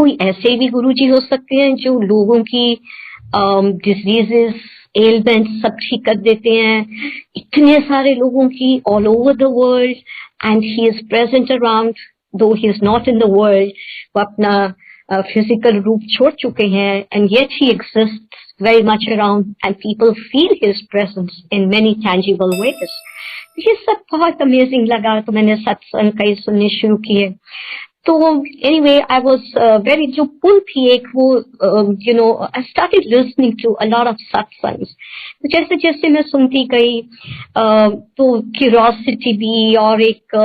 कोई ऐसे भी गुरुजी हो सकते हैं जो लोगों की डिजीजेस, एलिमेंट सब ठीक कर देते हैं, इतने सारे लोगों की all over the world, and he is present around, though he is not in the world, वो अपना फिजिकल रूप छोड़ चुके हैं, and yet he exist very much around, and people feel his presence in many tangible ways. ये सब बहुत amazing लगा, तो मैंने सत्संग कई सुनने शुरू किए। तो anyway, I was very, जो पुल थी एक वो, I started listening to a lot of satsangs. तो जैसे जैसे मैं सुनती गई तो क्यूरियोसिटी भी और एक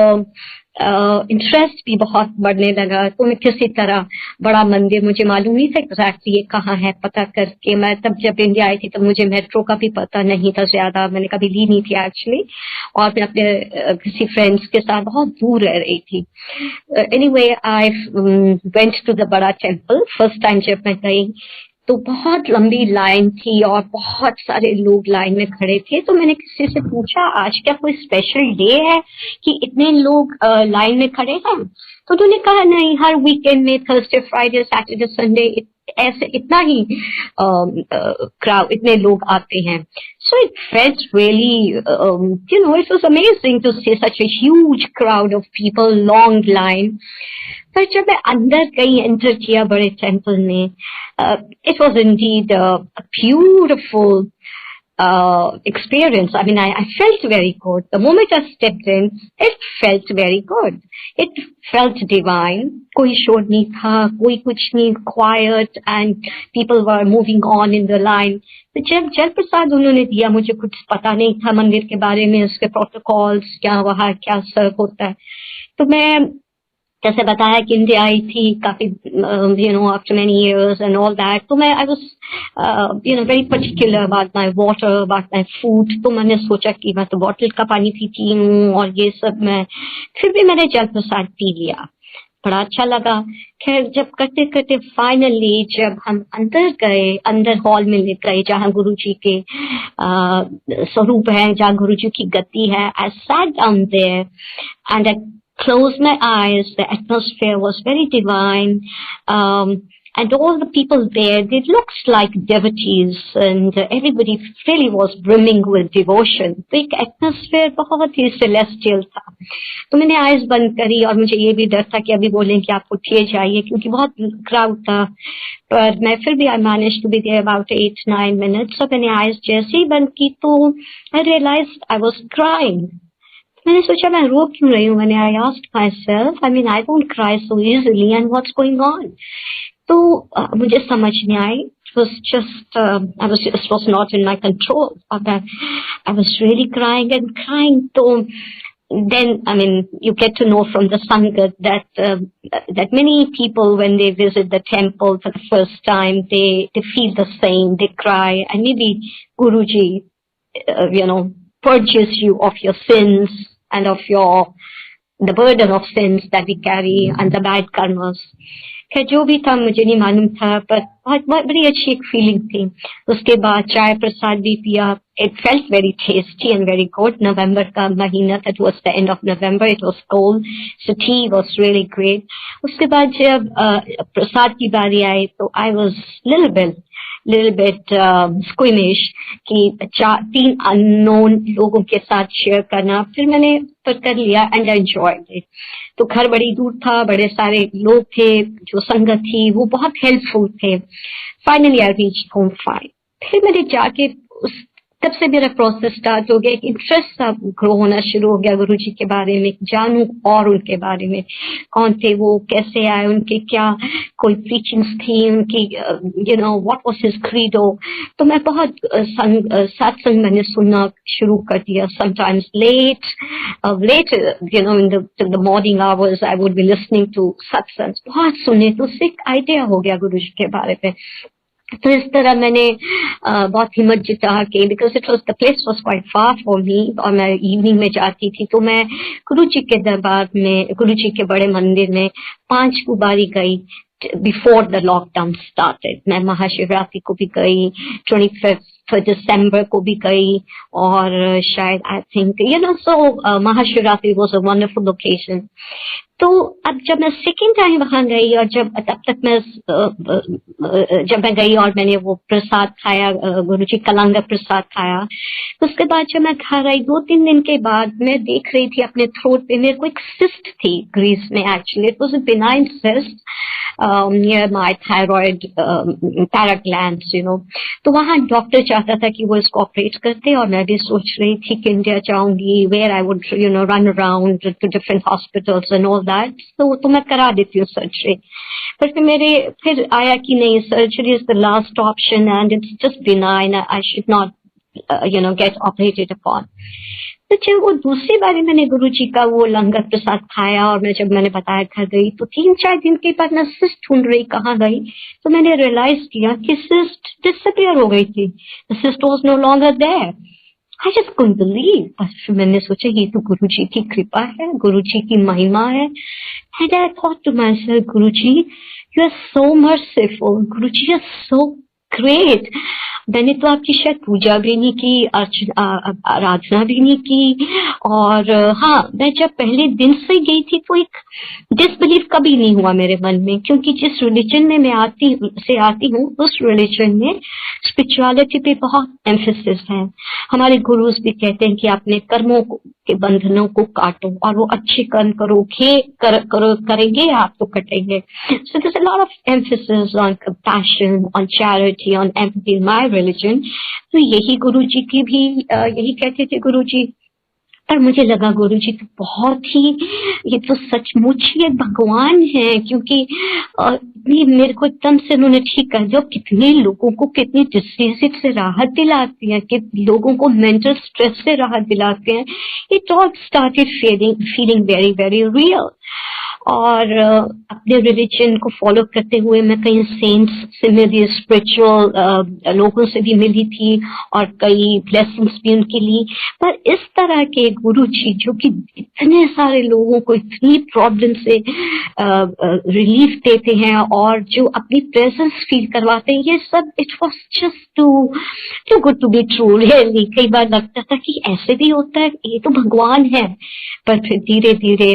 इंटरेस्ट भी बहुत बढ़ने लगा। तो मैं किसी तरह बड़ा मंदिर, मुझे मालूम नहीं था एग्जैक्टली ये कहाँ है, पता करके, मैं तब जब इंडिया आई थी तब मुझे मेट्रो का भी पता नहीं था ज्यादा, मैंने कभी ली नहीं थी एक्चुअली, और मैं अपने किसी फ्रेंड्स के साथ बहुत दूर रह रही थी। Anyway, I went to the बड़ा टेम्पल। फर्स्ट टाइम जब मैं गई तो बहुत लंबी लाइन थी और बहुत सारे लोग लाइन में खड़े थे। तो मैंने किसी से पूछा, आज क्या कोई स्पेशल डे है कि इतने लोग लाइन में खड़े हैं? तो उन्होंने कहा नहीं, हर वीकेंड में थर्सडे, फ्राइडे, सैटरडे, संडे ऐसे इतना ही क्राउड, इतने लोग आते हैं। So it felt really, it was amazing to see such a huge crowd of people, long line. पर जब मैं अंदर गई, एंटर किया बड़े टेम्पल में, it was indeed a beautiful experience. I mean, I felt very good. The moment I stepped in, it felt very good. It felt divine. कोई शोर नहीं था, कोई कुछ नहीं, quiet, and people were moving on in the line. तो जब जल प्रसाद उन्होंने दिया, मुझे कुछ पता नहीं था मंदिर के बारे में, उसके प्रोटोकॉल्स क्या, वहाँ क्या सर्व होता है। तो मैं जैसे बताया कि इंडिया आई थी काफी, after many years and all that, तो मैं I was very particular about my water, about my food. तो मैंने सोचा कि मैं तो बॉटल का पानी पीती हूँ और ये सब, मैं फिर भी मैंने जल प्रसाद पी लिया, बड़ा अच्छा लगा। खैर, जब करते करते फाइनली जब हम अंदर गए, अंदर हॉल में ले गए जहाँ गुरुजी के स्वरूप है, जहाँ गुरुजी की गति है, I sat down there and I closed my eyes. The atmosphere was very divine, and all the people there, they looked like devotees, and everybody really was brimming with devotion. तो एक atmosphere बहुत ही celestial था। तो मैंने eyes बंद करी और मुझे ये भी डर था कि अभी बोलें कि आप उठिए जाइए, क्योंकि बहुत crowd था। पर मैं फिर भी I managed to be there about 8-9 minutes. तो मैंने eyes जैसे ही बंद की तो I realized I was crying. मैंने सोचा मैं रो क्यों रही हूँ। मैंने I asked myself, I mean, I don't cry so easily, and what's going on? तो मुझे समझ नहीं आई. It was just, it was not in my control. I was really crying and crying. So then, I mean, you get to know from the Sangat that many people, when they visit the temple for the first time, they feel the same. They cry, and maybe Guruji, purges you of your sins and of the burden of sins that we carry and the bad karmas. खैर जो भी था मुझे नहीं मालूम था, पर बहुत बड़ी अच्छी एक फीलिंग थी। उसके बाद चाय प्रसाद भी पिया. It felt very tasty and very good. November का महीना था, towards the end of November, it was cold, so tea was really great. उसके बाद जब प्रसाद की बारी आई तो I was little bit squeamish कि 3 unknown लोगों के साथ शेयर करना. फिर मैंने कर लिया and I enjoyed it. तो घर बड़ी दूर था, बड़े सारे लोग थे, जो संगत थी वो बहुत हेल्पफुल थे. Finally I reached home fine. फिर मैंने जाके तब से मेरा प्रोसेस स्टार्ट हो गया, एक इंटरेस्ट सा ग्रो होना शुरू हो गया गुरुजी के बारे में, जानूं और उनके बारे में, कौन थे वो, कैसे आए, उनके क्या कोई प्रीचिंग्स थी, उनकी व्हाट वाज हिज क्रीडो. तो मैं बहुत सत्संग मैंने सुनना शुरू कर दिया. Sometimes late in the morning hours I would be listening to satsang. बहुत सुने तो उससे एक आइडिया हो गया गुरुजी के बारे में. तो इस तरह मैंने बहुत हिम्मत जुटा के, because it was the place was quite far for me, और मैं इवनिंग में जाती थी, तो मैं गुरुजी के दरबार में, गुरुजी के बड़े मंदिर में 5 बारी गई. before the lockdown started. मैं महाशिवरात्रि को भी गई, 25th December को भी गई, और शायद I think so Mahashivratri was a wonderful occasion. तो अब जब मैं सेकेंड टाइम वहां गई, और जब तब तक मैं जब मैं गई और मैंने वो प्रसाद खाया, गुरुजी का लंगर प्रसाद खाया, तो उसके बाद जब मैं घर आई 2-3 दिन के बाद मैं देख रही थी अपने थ्रोट पे मेरे को एक सिस्ट थी ग्रीस में. Actually it was a benign cyst near my thyroid paraglands, तो वहां डॉक्टर चाहता था कि वो इसको ऑपरेट करते, और मैं भी सोच रही थी कि इंडिया जाऊंगी, where I would run around to different hospitals and all that, तो मैं करा देती हूँ सर्जरी. पर फिर आया कि नहीं, surgery is the last option and it's just benign, I should not get operated upon. तो जब वो दूसरी बारी मैंने गुरुजी का वो लंगर प्रसाद खाया, और जब मैंने बताया घर गई, तो 3-4 दिन के बाद मैं सिस्ट ढूंढ रही कहाँ गई, तो मैंने रियलाइज किया कि सिस्ट डिसअपियर हो गई थी. The cyst was no longer there. I just couldn't believe. फिर मैंने सोचा ये तो गुरुजी की कृपा है, गुरुजी की महिमा है. And I thought to myself, Guruji you are so merciful, Guruji are so great. मैंने तो आपकी शायद पूजा भी नहीं की, आराधना भी नहीं की, और हाँ, मैं जब पहले दिन से गई थी तो एक डिसबिलीव कभी नहीं हुआ मेरे मन में, क्योंकि जिस रिलीजन में मैं आती हूँ उस रिलीजन में स्पिरिचुअलिटी पे बहुत एम्फेसिस है. हमारे गुरुज भी कहते हैं कि अपने कर्मों के बंधनों को काटो, और वो अच्छे कर्म करेंगे आप तो कटेंगे. So there's a lot of emphasis on compassion, on charity, on empathy in my religion. तो यही गुरुजी की भी यही कहते थे गुरुजी. पर मुझे लगा गुरुजी तो बहुत ही, ये तो सचमुच ही एक भगवान है, क्योंकि मेरे को एकदम से उन्होंने ठीक कर दिया. कितने लोगों को कितनी डिसीज से राहत दिलाती है, कि लोगों को मेंटल स्ट्रेस से राहत दिलाते हैं. It all started feeling very very real. और अपने रिलीजन को फॉलो करते हुए मैं कई सेंट्स से मिली, स्पिरिचुअल लोगों से भी मिली थी, और कई ब्लेसिंग्स भी उनके ली. पर इस तरह के गुरुजी जो कि इतने सारे लोगों को इतनी प्रॉब्लम से रिलीफ देते हैं, और जो अपनी प्रेजेंस फील करवाते हैं, ये सब it was just too good to be true. Really कई बार लगता था कि ऐसे भी होता है, ये तो भगवान है. पर फिर धीरे धीरे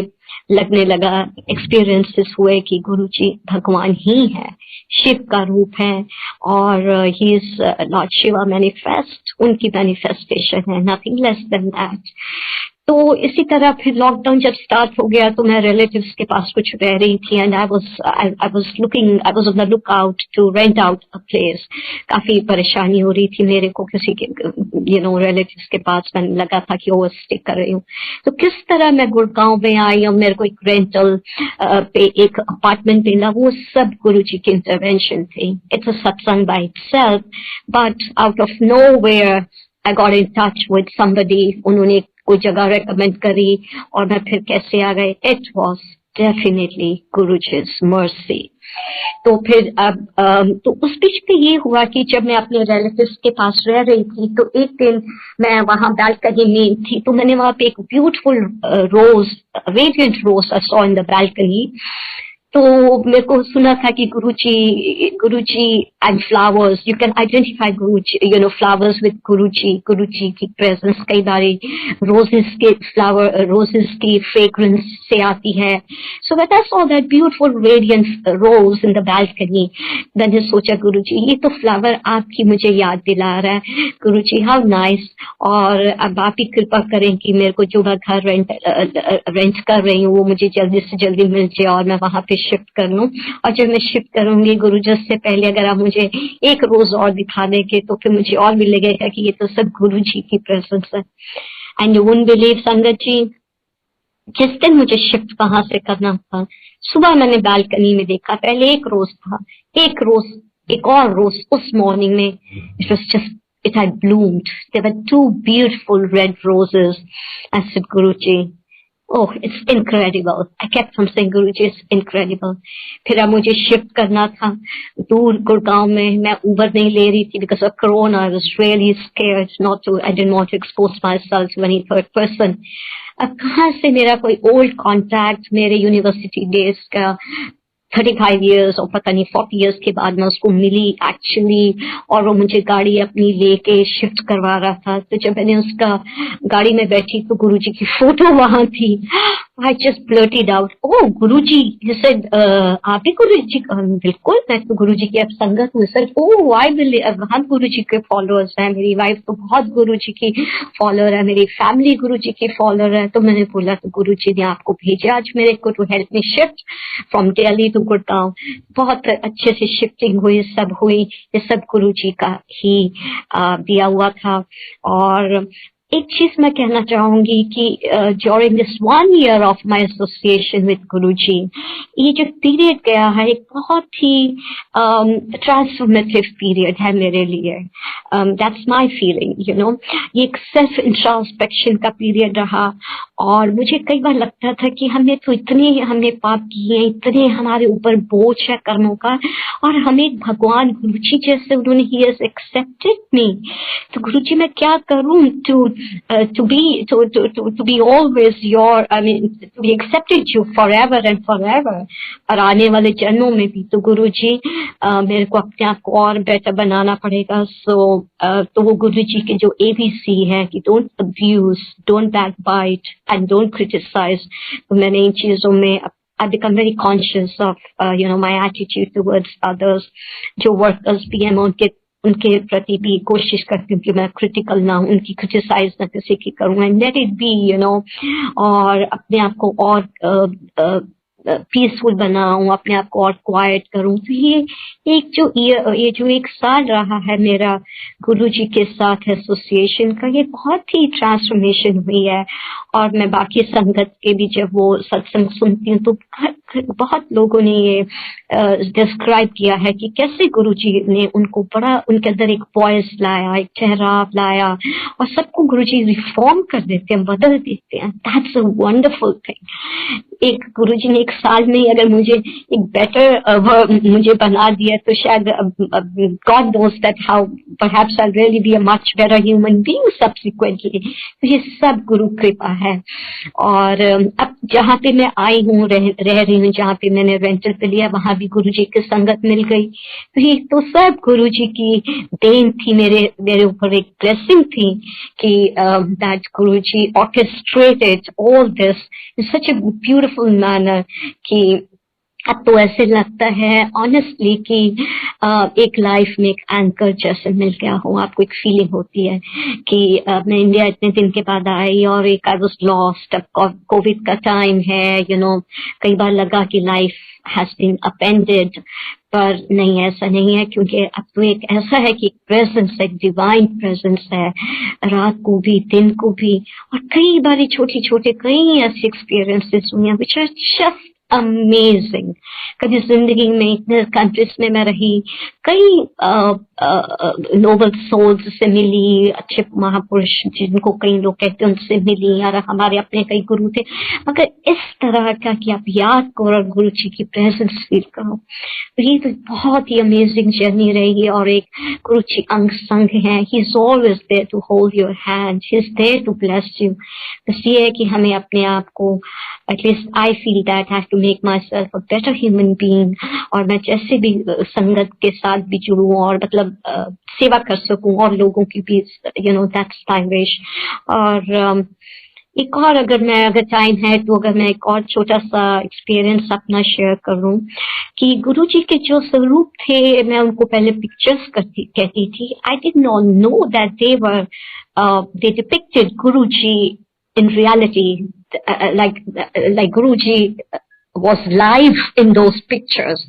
लगने लगा, एक्सपीरियंसेस हुए कि गुरुजी भगवान ही है, शिव का रूप है, और he is Lord Shiva manifest, उनकी मैनिफेस्टेशन है, नथिंग लेस देन दैट. तो इसी तरह फिर लॉकडाउन जब स्टार्ट हो गया तो मैं रिलेटिव्स के पास कुछ रह रही थी, and I was on the look out to rent out a place. काफी परेशानी हो रही थी मेरे को किसी के रिलेटिव्स के पास. मैंने लगा था कि ओवर स्टे कर रही हूँ. तो किस तरह मैं गुड़गांव में आई और मेरे को एक रेंटल पे एक अपार्टमेंट मिला, वो सब गुरुजी की इंटरवेंशन थी. इट्स अ सत्संग by itself, but out of nowhere I got in touch with somebody. उन्होंने कोई जगह रेकमेंड करी, और मैं फिर कैसे आ गए. It was definitely Guruji's mercy. तो फिर अब तो उस बीच पे ये हुआ कि जब मैं अपने रिलेटिव्स के पास रह रही थी, तो एक दिन मैं वहां बालकनी में थी, तो मैंने वहां पे एक beautiful rose, radiant rose I saw in the balcony. तो मेरे को सुना था कि Guruji and flowers, you can identify Guruji, flowers with Guruji की प्रेजेंस. कई बारी रोजेस की फ्रेग्रेंस से आती है. So when I saw that beautiful radiant rose in the balcony, मैंने सोचा गुरुजी ये तो फ्लावर आपकी मुझे याद दिला रहा है. गुरुजी हाउ नाइस. और अब आप ही कृपा करें कि मेरे को जो मैं घर रेंट कर रही हूँ वो मुझे जल्दी से जल्दी मिल जाए, और मैं वहां पे शिफ्ट कर लूं. और जब मैं शिफ्ट करूंगी गुरुजी से पहले अगर आप मुझे एक रोज और दिखा देंगे तो फिर मुझे और भी लगेगा कि ये तो सब गुरुजी की प्रेजेंस है. एंड यू वुडंट बिलीव संगत जी, जिस दिन मुझे शिफ्ट वहां से करना था, सुबह मैंने बालकनी में देखा, पहले एक रोज था, एक और रोज उस मॉर्निंग में, it was just, it had bloomed. There were 2 beautiful red roses. I said, Guruji, oh, it's incredible. I kept on saying, Guruji, it's incredible. फिर अब मुझे शिफ्ट करना था दूर गुड़गांव में. मैं उबर नहीं ले रही थी because of corona. I was really scared I didn't want to expose myself to any third person. अब कहाँ से मेरा कोई ओल्ड कॉन्टैक्ट मेरे यूनिवर्सिटी डेज का 35 years और पता नहीं 40 years के बाद मैं उसको मिली एक्चुअली, और वो मुझे गाड़ी अपनी लेके शिफ्ट करवा रहा था। तो जब मैंने उसका गाड़ी में बैठी तो गुरुजी की फोटो वहां थी। I just blurted out, "Oh, Guruji." He said, "आप ही गुरुजी?" बिल्कुल, मैं तो गुरुजी की अब संगत हूँ। Said, "Oh, I believe." हम गुरुजी के फॉलोअर्स हैं, मेरी वाइफ तो बहुत गुरुजी की फॉलोअर है, मेरी फैमिली गुरुजी की फॉलोअर है। तो मैंने बोला तो गुरुजी ने आपको भेजा आज मेरे को to help me shift from Delhi to Gurgaon. बहुत अच्छे से शिफ्टिंग हुई, सब हुई, ये सब गुरुजी का ही दिया हुआ था। और एक चीज मैं कहना चाहूंगी कि during this 1 year of my association with Guruji, ये जो पीरियड गया है एक बहुत ही ट्रांसफॉर्मेटिव पीरियड है मेरे लिए। That's my feeling, you know. ये एक सेल्फ इंट्रोस्पेक्शन का पीरियड रहा, और मुझे कई बार लगता था कि हमने पाप किए हैं, इतने हमारे ऊपर बोझ है कर्मों का, और हमें भगवान गुरुजी जैसे उन्होंने ही हैज एक्सेप्टेड मी। तो गुरुजी मैं क्या करूं to be always your, I mean, to be accepted you forever and forever, और आने वाले जन्मों में भी। तो गुरुजी मेरे को अपने आप को और बेटर बनाना पड़ेगा। तो वो गुरुजी के जो ABC है कि don't abuse, don't backbite and don't criticise, तो मैंने इन चीजों में I become very conscious of, my attitude towards others. जो workers भी हैं, मैं उनके प्रति भी कोशिश करती हूँ कि मैं क्रिटिकल ना हूँ, उनकी क्रिटिसाइज ना किसी की करूँ, एंड लेट इट बी, और अपने आप को और पीसफुल बनाऊं, अपने आप को और क्वाइट करूं। तो ये जो एक साल रहा है मेरा गुरुजी के साथ एसोसिएशन का, ये बहुत ही ट्रांसफॉर्मेशन हुई है। और मैं बाकी संगत के भी जब वो सत्संग सुनती हूँ तो बहुत लोगों ने ये डिस्क्राइब किया है कि कैसे गुरुजी ने उनको बड़ा, उनके अंदर एक वॉइस लाया, एक ठहराव लाया, और सबको गुरुजी रिफॉर्म कर देते हैं, बदल देते हैं। That's a wonderful thing. एक गुरुजी ने एक साल में ही अगर मुझे एक बेटर मुझे बना दिया, तो शायद God knows that how perhaps I really be a much better human being subsequently. तो ये सब गुरु कृपा है। और अब जहाँ पे मैं आई हूँ, रह रही हूँ, जहाँ पे मैंने रेंटल पे लिया, वहां भी गुरुजी की संगत मिल गई। तो ये तो सब गुरुजी की देन थी, मेरे ऊपर एक ब्लेसिंग थी कि that Guruji orchestrated all this in such a beautiful manner कि अब तो ऐसे लगता है ऑनेस्टली कि एक लाइफ में एक एंकर जैसे मिल गया हो। आपको एक फीलिंग होती है कि मैं इंडिया इतने दिन के बाद आई और एक आई वाज लॉस्ट। अब कोविड का टाइम है, कई बार लगा कि लाइफ हैज बीन अपएंडेड, पर नहीं, ऐसा नहीं है, क्योंकि अब तो एक ऐसा है कि प्रेजेंस, एक डिवाइन प्रेजेंस है, रात को भी दिन को भी। और कई बार छोटे छोटे कई ऐसे एक्सपीरियंसेस हुए हैं विच आर जस्ट अमेजिंग। कभी जिंदगी में इतने कंट्रीज में मैं रही, कई नोबल सोल्स से मिली, अच्छे महापुरुष जिनको कई लोग कहते हैं उनसे मिली, और हमारे अपने कई गुरु थे, मगर इस तरह का कि आप याद करो और गुरु जी की प्रेजेंस फील करो। तो ये तो बहुत ही अमेजिंग जर्नी रही है। और एक गुरु जी अंग संग है, he is always there to hold your hand, he is there to bless you. बस ये है कि हमें अपने आप को, at least I feel that have to make myself a better human being, और मैं जैसे भी संगत के साथ भी जुड़ूं और मतलब सेवा कर सकूं और लोगों की भी, दैट्स माय विश। और एक और अगर टाइम है तो अगर मैं एक और छोटा सा एक्सपीरियंस अपना शेयर करूं कि गुरुजी के जो स्वरूप थे, मैं उनको पहले पिक्चर्स कहती थी। I did not know that they depicted Guruji in reality, like Guruji was live in those pictures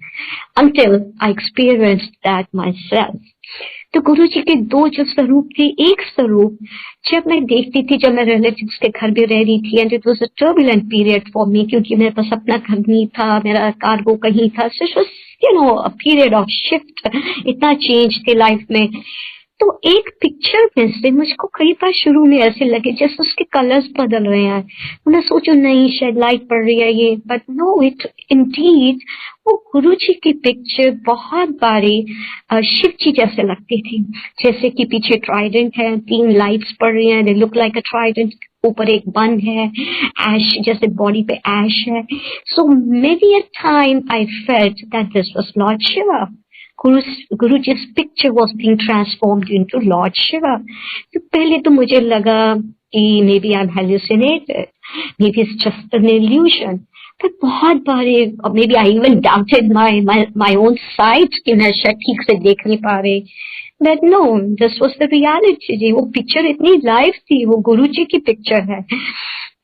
until I experienced that myself. तो गुरुजी के दो जो स्वरूप थे, एक स्वरूप जब मैं देखती थी, जब मैं रिलेटिव्स के घर भी रह रही थी, and it was a turbulent period for me, क्योंकि मेरे पास अपना घर नहीं था, मेरा कार्गो कहीं था, so it was a period of shift, इतना चेंज थे लाइफ में। तो एक पिक्चर में से मुझको कई बार शुरू में ऐसे लगे जैसे उसके कलर्स बदल रहे हैं, तो मैं सोचू नहीं शायद लाइट पड़ रही है ये, बट नो, इट इंडीड वो गुरुजी की पिक्चर बहुत बारी शिव जी जैसे लगती थी। जैसे कि पीछे ट्राइडेंट है, 3 लाइट्स पड़ रही हैं, they look like a Trident, ऊपर एक बन है, ऐश जैसे बॉडी पे ऐश है. So maybe at time I felt that this was lord Shiva. Guruji's picture was being transformed into Lord Shiva. तो पहले तो मुझे लगा कि maybe I'm hallucinated, maybe it's just an illusion. पर बहुत बारी, maybe I even doubted my own sight कि मैं शायद ठीक से देख नहीं पा रही. But no, this was the reality जी. वो पिक्चर इतनी लाइव थी, वो गुरुजी की पिक्चर है.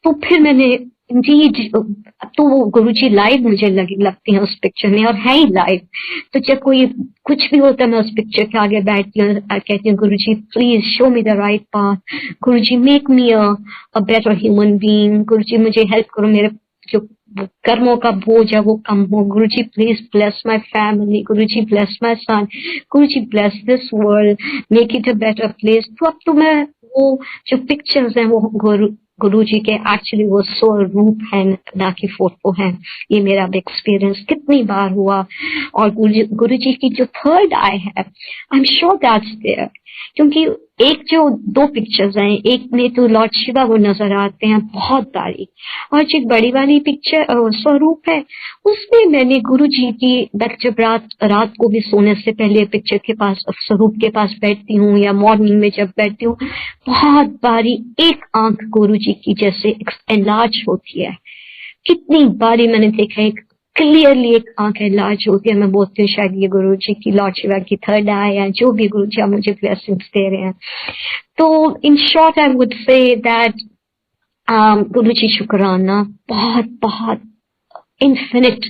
तो फिर मैंने जी तो वो गुरुजी लाइव मुझे लगती हैं उस पिक्चर में, और है ही लाइव. तो जब कोई कुछ भी होता है मैं उस पिक्चर के आगे बैठती हूँ, कहती हूँ Guruji please show me the right path, Guruji make me a better human being, Guruji मुझे हेल्प करो, मेरे जो कर्मों का बोझ है वो कम हो, Guruji please bless my family, Guruji bless my son, Guruji bless this world, make it a better place. तो अब तो मैं वो जो पिक्चर्स हैं वो गुरुजी के एक्चुअली वो स्वरूप है, ना कि फोटो है. ये मेरा एक्सपीरियंस कितनी बार हुआ. और गुरुजी की जो थर्ड आई है, I am sure that's there, क्योंकि एक जो दो पिक्चर्स हैं, एक में तो लॉर्ड शिवा वो नजर आते हैं बहुत बारी, और जो बड़ी वाली पिक्चर स्वरूप है उसमें मैंने गुरुजी की जब रात को भी सोने से पहले पिक्चर के पास स्वरूप के पास बैठती हूँ, या मॉर्निंग में जब बैठती हूँ, बहुत बारी एक आंख गुरुजी की जैसे एनलार्ज होती है. कितनी बारी मैंने देखा है क्लियरली एक आंख एनलार्ज होती है. मैं बोलती हूँ शायद ये गुरुजी की लॉर्ड शिवा की थर्ड आई है, जो भी गुरुजी आप मुझे ब्लेसिंग्स दे रहे हैं. तो in short I would say that Guruji शुक्राना, बहुत बहुत इन्फिनिट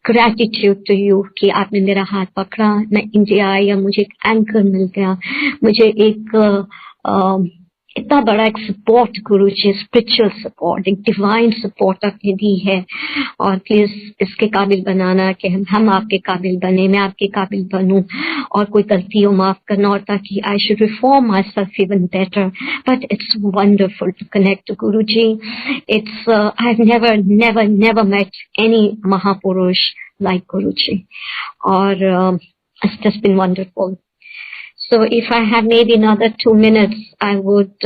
ग्रेटिट्यूड टू यू कि आपने मेरा हाथ पकड़ा, मैं इंडिया आई, या मुझे एक एंकर मिल गया, मुझे एक इतना बड़ा एक सपोर्ट गुरुजी, स्पिरिचुअल सपोर्ट, एक डिवाइन सपोर्ट आपने दी है. और प्लीज इसके काबिल बनाना कि हम आपके काबिल बने, मैं आपके काबिल बनूं, और कोई गलती हो माफ करना, और ताकि I should reform myself even better. But it's wonderful to connect to Guruji. It's I have never met any महापुरुष लाइक गुरुजी, और it's just been wonderful. So if I have maybe another 2 minutes, I would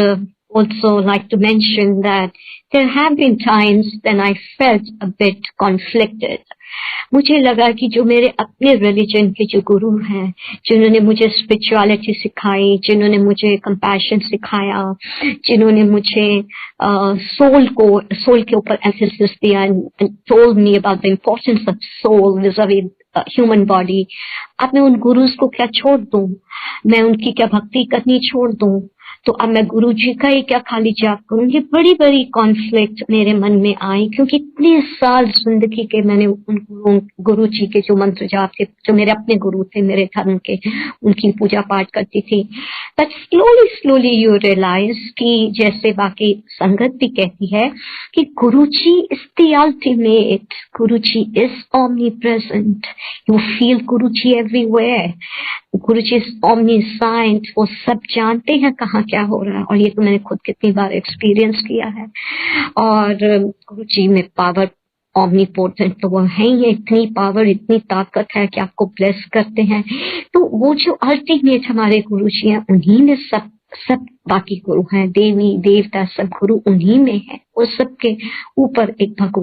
also like to mention that there have been times when I felt a bit conflicted. मुझे लगा कि जो मेरे अपने religion के जो गुरु हैं, जिन्होंने मुझे स्पिरिचुअलिटी सिखाई, जिन्होंने मुझे कंपैशन सिखाया, जिन्होंने मुझे सोल के ऊपर एम्फेसिस दिया, and told me about the importance of soul vis-a-vis human body, अब मैं उन गुरुज को क्या छोड़ दूं, मैं उनकी क्या भक्ति करनी छोड़ दूं, तो अब मैं गुरु जी का ही क्या खाली जाप करूं. ये बड़ी बड़ी कॉन्फ्लिक्ट मेरे मन में आई, क्योंकि इतने साल जिंदगी के मैंने उन गुरु जी के जो मंत्र जाप थे, जो मेरे अपने गुरु थे मेरे धर्म के, उनकी पूजा पाठ करती थी. बट स्लोली यू रियलाइज कि जैसे बाकी संगत भी कहती है कि गुरु ji is the ultimate, Guru ji is omnipresent, you feel Guru ji everywhere, गुरु जी ओमनीसाइंट, वो सब जानते हैं कहाँ क्या हो रहा है. और ये तो मैंने खुद कितनी बार एक्सपीरियंस किया है. और गुरु जी में पावर ओमनीपोटेंट तो वो है ही है, इतनी पावर, इतनी ताकत है कि आपको ब्लेस करते हैं. तो वो जो अल्टीमेट हमारे गुरु जी हैं, उन्हीं में सब बाकी गुरु हैं, देवी देवता सब गुरु उन्हीं में है. वो सबके ऊपर एक भगवान